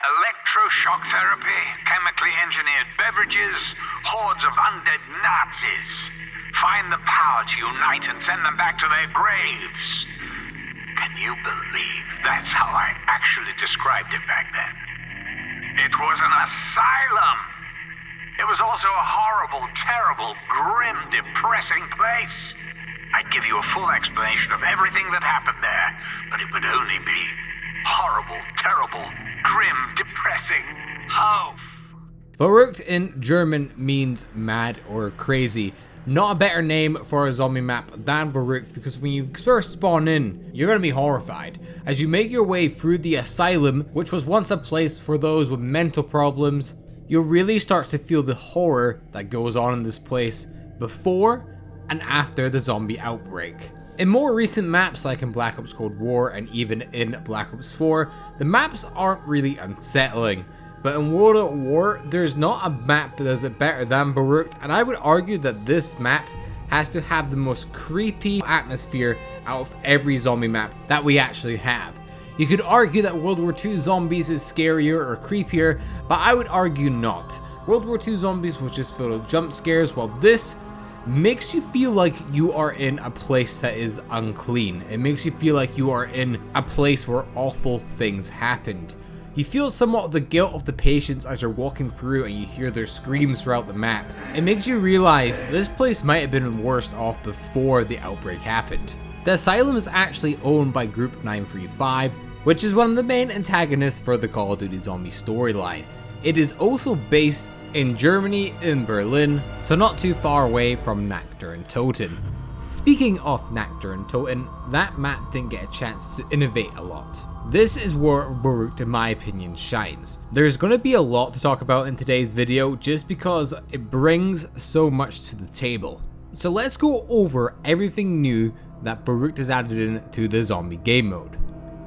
Electroshock therapy, chemically engineered beverages, hordes of undead Nazis. Find the power to unite and send them back to their graves. Can you believe that's how I actually described it back then? It was an asylum. It was also a horrible, terrible, grim, depressing place. I'd give you a full explanation of everything that happened there, but it would only be horrible, terrible, grim, depressing. Oh. Verruckt in German means mad or crazy. Not a better name for a zombie map than Verruckt, because when you first spawn in, you're going to be horrified. As you make your way through the asylum, which was once a place for those with mental problems, you'll really start to feel the horror that goes on in this place before and after the zombie outbreak. In more recent maps like in Black Ops Cold War and even in Black Ops 4, the maps aren't really unsettling. But in World at War, there's not a map that does it better than Verruckt, and I would argue that this map has to have the most creepy atmosphere out of every zombie map that we actually have. You could argue that World War II Zombies is scarier or creepier, but I would argue not. World War II Zombies was just filled with jump scares, while this makes you feel like you are in a place that is unclean. It makes you feel like you are in a place where awful things happened. You feel somewhat of the guilt of the patients as you're walking through and you hear their screams throughout the map. It makes you realize this place might have been worse off before the outbreak happened. The asylum is actually owned by Group 935, which is one of the main antagonists for the Call of Duty Zombie storyline. It is also based in Germany, in Berlin, so not too far away from Nacktor and Toten. Speaking of Nacktor and Toten, that map didn't get a chance to innovate a lot. This is where Verruckt, in my opinion, shines. There's going to be a lot to talk about in today's video just because it brings so much to the table. So let's go over everything new that Verruckt has added into the zombie game mode.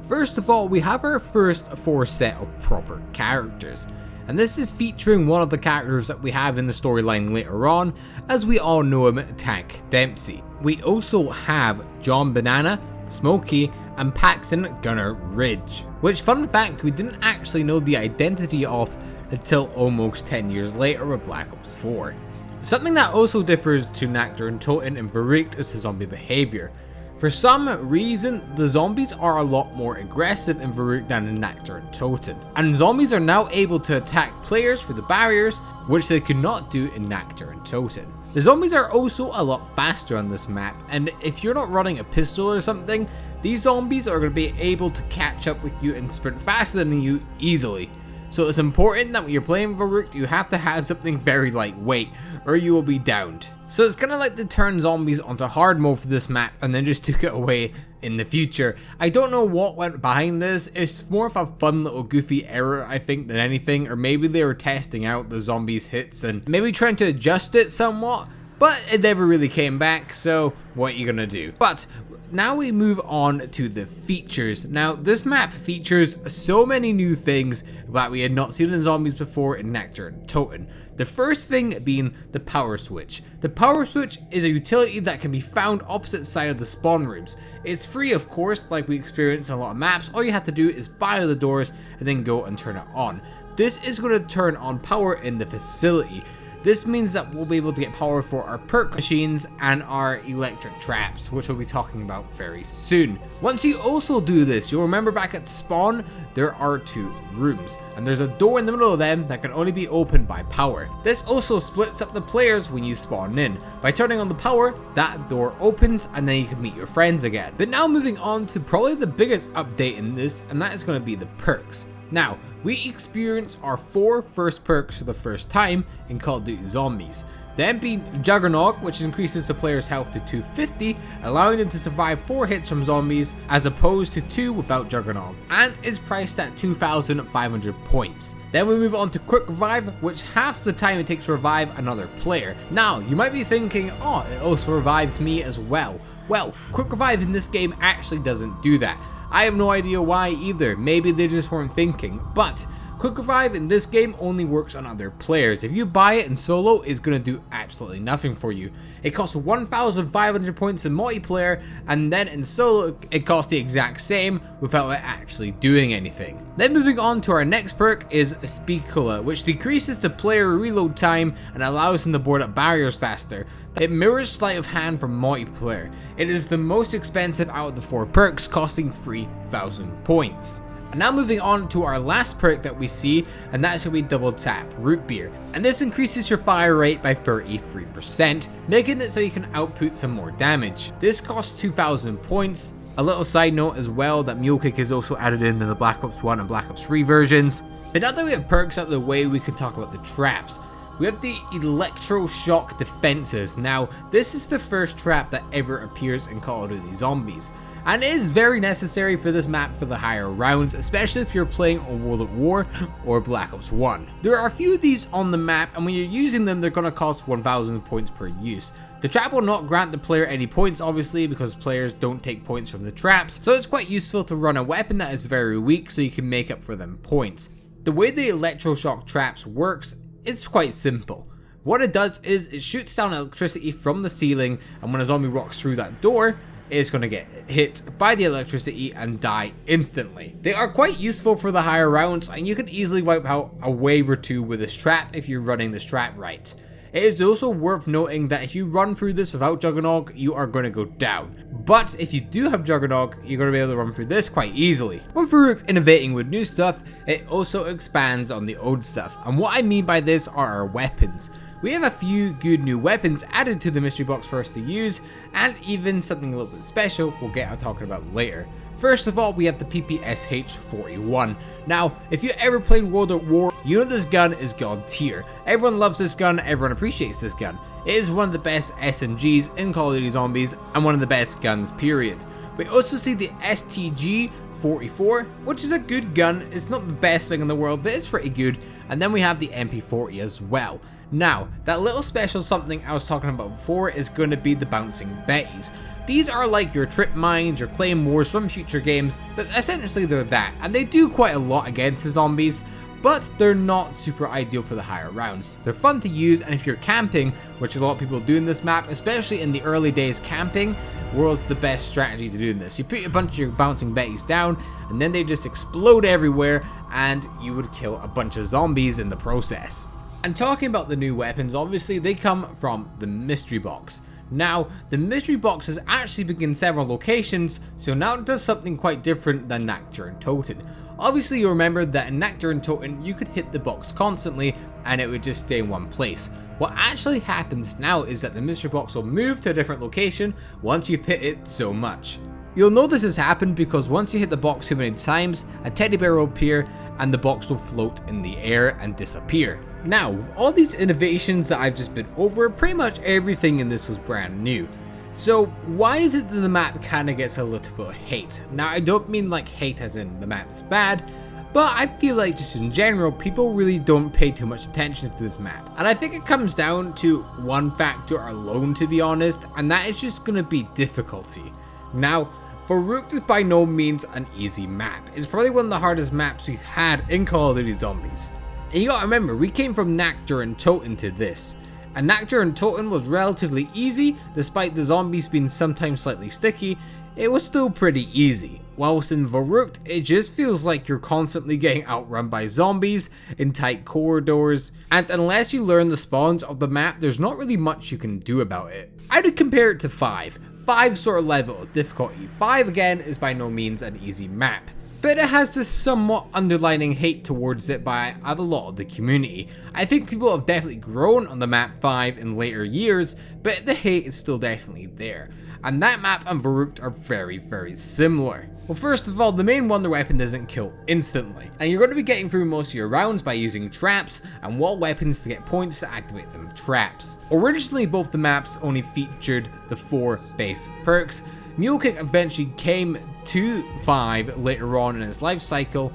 First of all, we have our first 4 set of proper characters. And this is featuring one of the characters that we have in the storyline later on, as we all know him, Tank Dempsey. We also have John Banana, Smokey, and Paxton Gunner Ridge, which, fun fact, we didn't actually know the identity of until almost 10 years later with Black Ops 4. Something that also differs to Nacktor and Toten and Verruckt is the zombie behavior. For some reason, the zombies are a lot more aggressive in Verruckt than in Nacktor and Toten, and zombies are now able to attack players through the barriers, which they could not do in Nacktor and Toten. The zombies are also a lot faster on this map, and if you're not running a pistol or something, these zombies are going to be able to catch up with you and sprint faster than you easily. So it's important that when you're playing Verruckt, you have to have something very lightweight, or you will be downed. So it's kind of like they turned zombies onto hard mode for this map and then just took it away in the future. I don't know what went behind this. It's more of a fun little goofy error, I think, than anything, or maybe they were testing out the zombies hits and maybe trying to adjust it somewhat, but it never really came back, so what are you gonna do? But now we move on to the features. Now, this map features so many new things that we had not seen in zombies before in Nacktor and Toten. The first thing being the power switch. The power switch is a utility that can be found opposite side of the spawn rooms. It's free, of course, like we experience in a lot of maps. All you have to do is buy the doors and then go and turn it on. This is going to turn on power in the facility. This means that we'll be able to get power for our perk machines and our electric traps, which we'll be talking about very soon. Once you also do this, you'll remember back at spawn, there are 2 rooms, and there's a door in the middle of them that can only be opened by power. This also splits up the players when you spawn in. By turning on the power, that door opens and then you can meet your friends again. But now moving on to probably the biggest update in this, and that is going to be the perks. Now, we experience our 4 first perks for the first time in Call of Duty Zombies. Them being Juggernaut, which increases the player's health to 250, allowing them to survive 4 hits from zombies as opposed to 2 without Juggernaut, and is priced at 2,500 points. Then we move on to Quick Revive, which halves the time it takes to revive another player. Now, you might be thinking, oh, it also revives me as well. Well, Quick Revive in this game actually doesn't do that. I have no idea why either, maybe they just weren't thinking, but Quick Revive in this game only works on other players. If you buy it in solo, it's going to do absolutely nothing for you. It costs 1,500 points in multiplayer, and then in solo it costs the exact same without it actually doing anything. Then moving on to our next perk is Speed Cooler, which decreases the player reload time and allows them to board up barriers faster. It mirrors Sleight of Hand from multiplayer. It is the most expensive out of the 4 perks, costing 3,000 points. And now moving on to our last perk that we see, and that's going to be Double Tap Root Beer. And this increases your fire rate by 33%, making it so you can output some more damage. This costs 2,000 points. A little side note as well that Mule Kick is also added in the Black Ops 1 and Black Ops 3 versions. But now that we have perks out of the way, we can talk about the traps. We have the Electroshock Defenses. Now, this is the first trap that ever appears in Call of Duty Zombies, and it is very necessary for this map for the higher rounds, especially if you're playing on World at War or Black Ops 1. There are a few of these on the map, and when you're using them, they're going to cost 1,000 points per use. The trap will not grant the player any points, obviously, because players don't take points from the traps, so it's quite useful to run a weapon that is very weak so you can make up for them points. The way the Electroshock Traps works, it's quite simple. What it does is it shoots down electricity from the ceiling, and when a zombie walks through that door, it's going to get hit by the electricity and die instantly. They are quite useful for the higher rounds, and you can easily wipe out a wave or two with this trap if you're running this trap right. It is also worth noting that if you run through this without Juggernog, you are going to go down. But if you do have Juggernog, you're going to be able to run through this quite easily. With Verruckt innovating with new stuff, it also expands on the old stuff. And what I mean by this are our weapons. We have a few good new weapons added to the mystery box for us to use, and even something a little bit special we'll get to talking about later. First of all, we have the PPSH-41. Now, if you ever played World at War, you know this gun is god tier. Everyone loves this gun, everyone appreciates this gun. It is one of the best SMGs in Call of Duty Zombies, and one of the best guns, period. We also see the STG-44, which is a good gun. It's not the best thing in the world, but it's pretty good. And then we have the MP40 as well. Now, that little special something I was talking about before is going to be the Bouncing Betties. These are like your trip mines, your claymores from future games, but essentially they're that, and they do quite a lot against the zombies, but they're not super ideal for the higher rounds. They're fun to use, and if you're camping, which a lot of people do in this map, especially in the early days, camping was the best strategy to do this. You put a bunch of your Bouncing Betties down, and then they just explode everywhere, and you would kill a bunch of zombies in the process. And talking about the new weapons, obviously they come from the mystery box. Now, the mystery box has actually been in several locations, so now it does something quite different than Nacture and Toten. Obviously, you remember that in Nacture and Toten, you could hit the box constantly and it would just stay in one place. What actually happens now is that the mystery box will move to a different location once you've hit it so much. You'll know this has happened because once you hit the box too many times, a teddy bear will appear and the box will float in the air and disappear. Now, with all these innovations that I've just been over, pretty much everything in this was brand new. So why is it that the map kind of gets a little bit of hate? Now, I don't mean like hate as in the map's bad, but I feel like just in general, people really don't pay too much attention to this map. And I think it comes down to one factor alone, to be honest, and that is just going to be difficulty. Now, Verruckt is by no means an easy map. It's probably one of the hardest maps we've had in Call of Duty Zombies. And you gotta remember, we came from Nacture and Toten to this. And Nacture and Toten was relatively easy, despite the zombies being sometimes slightly sticky, it was still pretty easy. Whilst in Verruckt, it just feels like you're constantly getting outrun by zombies in tight corridors, and unless you learn the spawns of the map, there's not really much you can do about it. I would compare it to 5. 5 sort of level of difficulty. 5 again is by no means an easy map, but it has this somewhat underlining hate towards it by a lot of the community. I think people have definitely grown on the map 5 in later years, but the hate is still definitely there. And that map and Verruckt are very, very similar. Well, first of all, the main wonder weapon doesn't kill instantly, and you're going to be getting through most of your rounds by using traps and wall weapons to get points to activate them traps. Originally, both the maps only featured the 4 base perks. Mule Kick eventually came to 5 later on in its life cycle,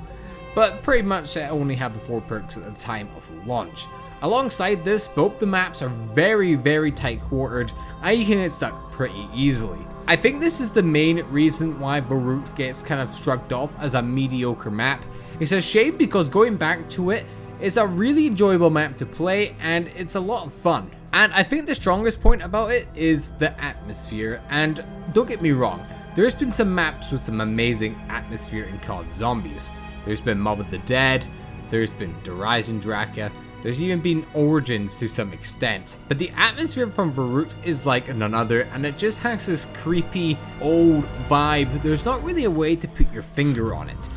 but pretty much it only had the 4 perks at the time of launch. Alongside this, both the maps are very tight quartered and you can get stuck pretty easily. I think this is the main reason why Verruckt gets kind of shrugged off as a mediocre map. It's a shame because going back to it, it's a really enjoyable map to play and it's a lot of fun. And I think the strongest point about it is the atmosphere, and don't get me wrong, there's been some maps with some amazing atmosphere in COD Zombies. There's been Mob of the Dead, there's been The Rise in Draka, there's even been Origins to some extent. But the atmosphere from Verruckt is like none other, and it just has this creepy old vibe. There's not really a way to put your finger on it.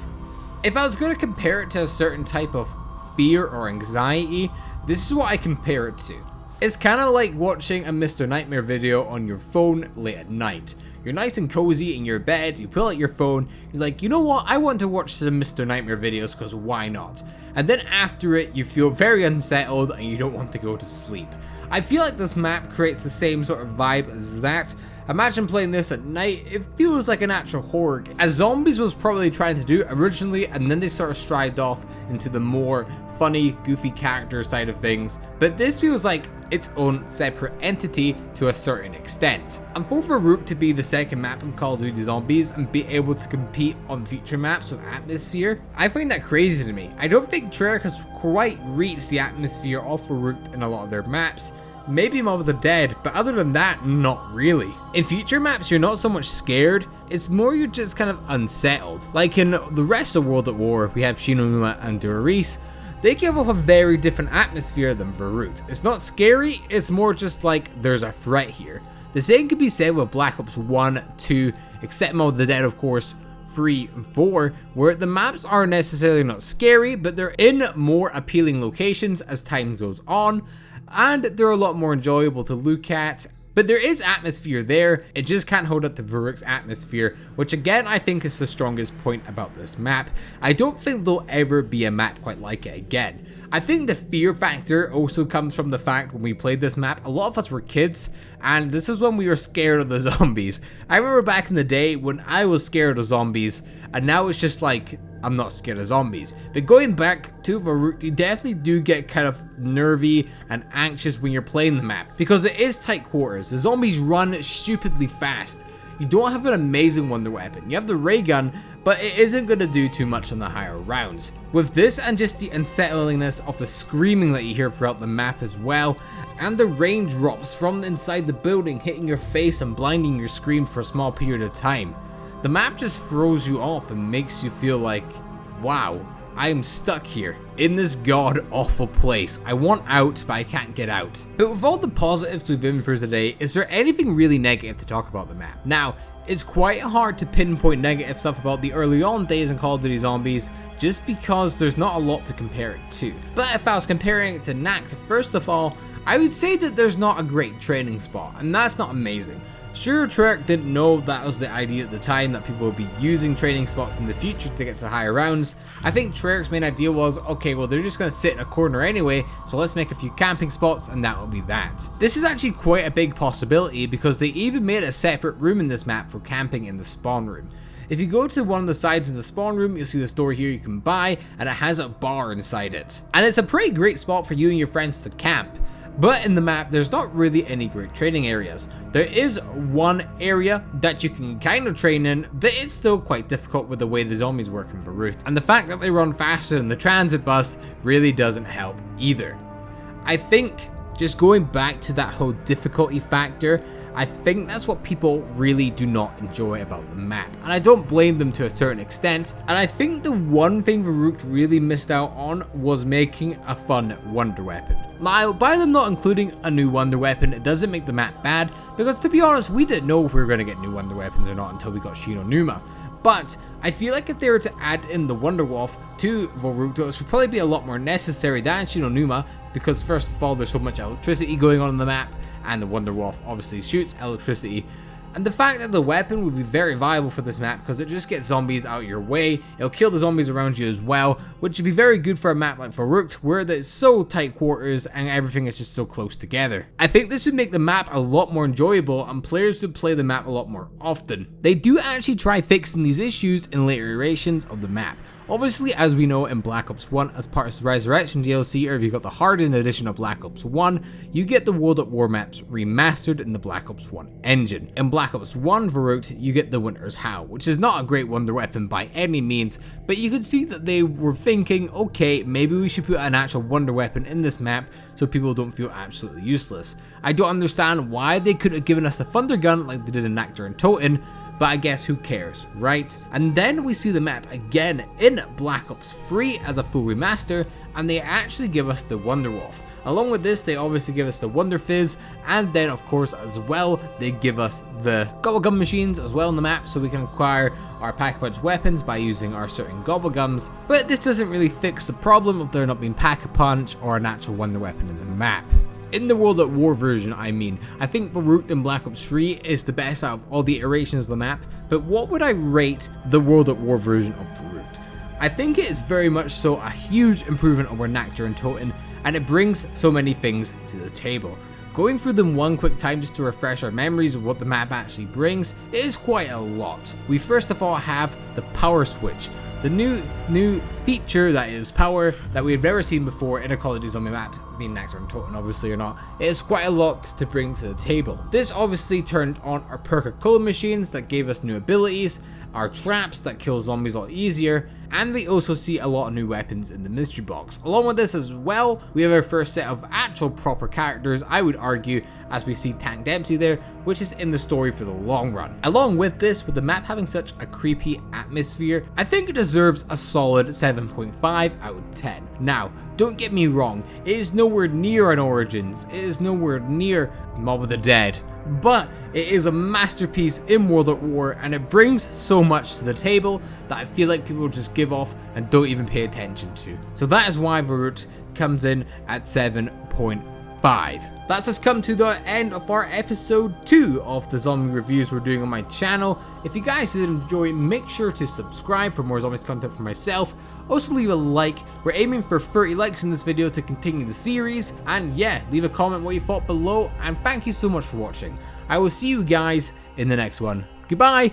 If I was going to compare it to a certain type of fear or anxiety, this is what I compare it to. It's kind of like watching a Mr. Nightmare video on your phone late at night. You're nice and cozy in your bed, you pull out your phone, you're like, you know what, I want to watch some Mr. Nightmare videos because why not? And then after it, you feel very unsettled and you don't want to go to sleep. I feel like this map creates the same sort of vibe as that. Imagine playing this at night, it feels like an actual horror game. As Zombies was probably trying to do originally, and then they sort of strived off into the more funny, goofy character side of things. But this feels like its own separate entity to a certain extent. And for Verruckt to be the second map in Call of Duty Zombies and be able to compete on future maps with atmosphere, I find that crazy to me. I don't think Treyarch has quite reached the atmosphere of Verruckt in a lot of their maps. Maybe Mob of the Dead, but other than that, not really. In future maps, you're not so much scared, it's more you're just kind of unsettled. Like in the rest of World at War, we have Shinonuma and Duris. They give off a very different atmosphere than Verruckt. It's not scary, it's more just like there's a threat here. The same could be said with Black Ops 1, 2, except Mob of the Dead of course, 3 and 4, where the maps are necessarily not scary, but they're in more appealing locations as time goes on, and they're a lot more enjoyable to look at. But there is atmosphere there, it just can't hold up to Verruckt's atmosphere, which again I think is the strongest point about this map. I don't think there'll ever be a map quite like it again. I think the fear factor also comes from the fact when we played this map, a lot of us were kids, and this is when we were scared of the zombies. I remember back in the day when I was scared of zombies, and now it's just like, I'm not scared of zombies. But going back to Verruckt, you definitely do get kind of nervy and anxious when you're playing the map, because it is tight quarters. The zombies run stupidly fast. You don't have an amazing wonder weapon. You have the ray gun, but it isn't going to do too much on the higher rounds. With this and just the unsettlingness of the screaming that you hear throughout the map as well, and the raindrops from inside the building hitting your face and blinding your screen for a small period of time, the map just throws you off and makes you feel like, wow, I am stuck here in this god-awful place. I want out, but I can't get out. But with all the positives we've been through today, is there anything really negative to talk about the map? Now, it's quite hard to pinpoint negative stuff about the early on days in Call of Duty Zombies, just because there's not a lot to compare it to. But if I was comparing it to NAC, first of all, I would say that there's not a great training spot, and that's not amazing. Sure, Treyarch didn't know that was the idea at the time, that people would be using training spots in the future to get to higher rounds. I think Treyarch's main idea was, okay, well they're just going to sit in a corner anyway, so let's make a few camping spots and that will be that. This is actually quite a big possibility because they even made a separate room in this map for camping in the spawn room. If you go to one of the sides of the spawn room, you'll see the store here you can buy, and it has a bar inside it. And it's a pretty great spot for you and your friends to camp. But in the map, there's not really any great training areas. There is one area that you can kind of train in, but it's still quite difficult with the way the zombies work in Verruckt. And the fact that they run faster than the transit bus really doesn't help either. I think just going back to that whole difficulty factor, I think that's what people really do not enjoy about the map, and I don't blame them to a certain extent. And I think the one thing Verruckt really missed out on was making a fun wonder weapon. Now, by them not including a new wonder weapon, it doesn't make the map bad, because to be honest, we didn't know if we were going to get new wonder weapons or not until we got Shinonuma. But I feel like if they were to add in the Wonderwolf to Verruckt, it would probably be a lot more necessary than Shinonuma, because first of all, there's so much electricity going on in the map, and the Wonderwolf obviously shoots electricity. And the fact that the weapon would be very viable for this map because it just gets zombies out of your way, it'll kill the zombies around you as well, which would be very good for a map like Verruckt where it's so tight quarters and everything is just so close together. I think this would make the map a lot more enjoyable and players would play the map a lot more often. They do actually try fixing these issues in later iterations of the map. Obviously, as we know in Black Ops 1, as part of the Resurrection DLC, or if you got the hardened edition of Black Ops 1, you get the World at War maps remastered in the Black Ops 1 engine. In Black Ops 1 Verruckt, you get the Winter's Howl, which is not a great wonder weapon by any means, but you could see that they were thinking, okay, maybe we should put an actual wonder weapon in this map so people don't feel absolutely useless. I don't understand why they could have given us a Thunder Gun like they did in Actor and Toten, but I guess who cares, right? And then we see the map again in Black Ops 3 as a full remaster, and they actually give us the Wonder Wolf. Along with this, they obviously give us the Wonder Fizz, and then of course as well, they give us the Gobblegum machines as well in the map, so we can acquire our Pack-a-Punch weapons by using our certain Gobblegums. But this doesn't really fix the problem of there not being Pack-a-Punch or an actual wonder weapon in the map. In the World at War version, I think Verruckt in Black Ops 3 is the best out of all the iterations of the map, but what would I rate the World at War version of Verruckt? I think it is very much so a huge improvement over Actor and Toten, and it brings so many things to the table. Going through them one quick time just to refresh our memories of what the map actually brings, it is quite a lot. We first of all have the power switch. The new feature that is power that we've never seen before in a Call of Duty Zombie map, being Actor and Toten obviously or not. It is quite a lot to bring to the table. This obviously turned on our Perca-Cola machines that gave us new abilities, our traps that kill zombies a lot easier, and we also see a lot of new weapons in the mystery box. Along with this as well, we have our first set of actual proper characters, I would argue, as we see Tank Dempsey there, which is in the story for the long run. Along with this, with the map having such a creepy atmosphere, I think it deserves a solid 7.5 out of 10. Now, don't get me wrong, it is nowhere near an Origins, it is nowhere near Mob of the Dead, but it is a masterpiece in World at War, and it brings so much to the table that I feel like people just give off and don't even pay attention to. So that is why Verruckt comes in at 7.5. That's us come to the end of our episode 2 of the zombie reviews we're doing on my channel. If you guys did enjoy, make sure to subscribe for more zombies content for myself. Also leave a like, we're aiming for 30 likes in this video to continue the series. And yeah, leave a comment what you thought below, and thank you so much for watching. I will see you guys in the next one. Goodbye!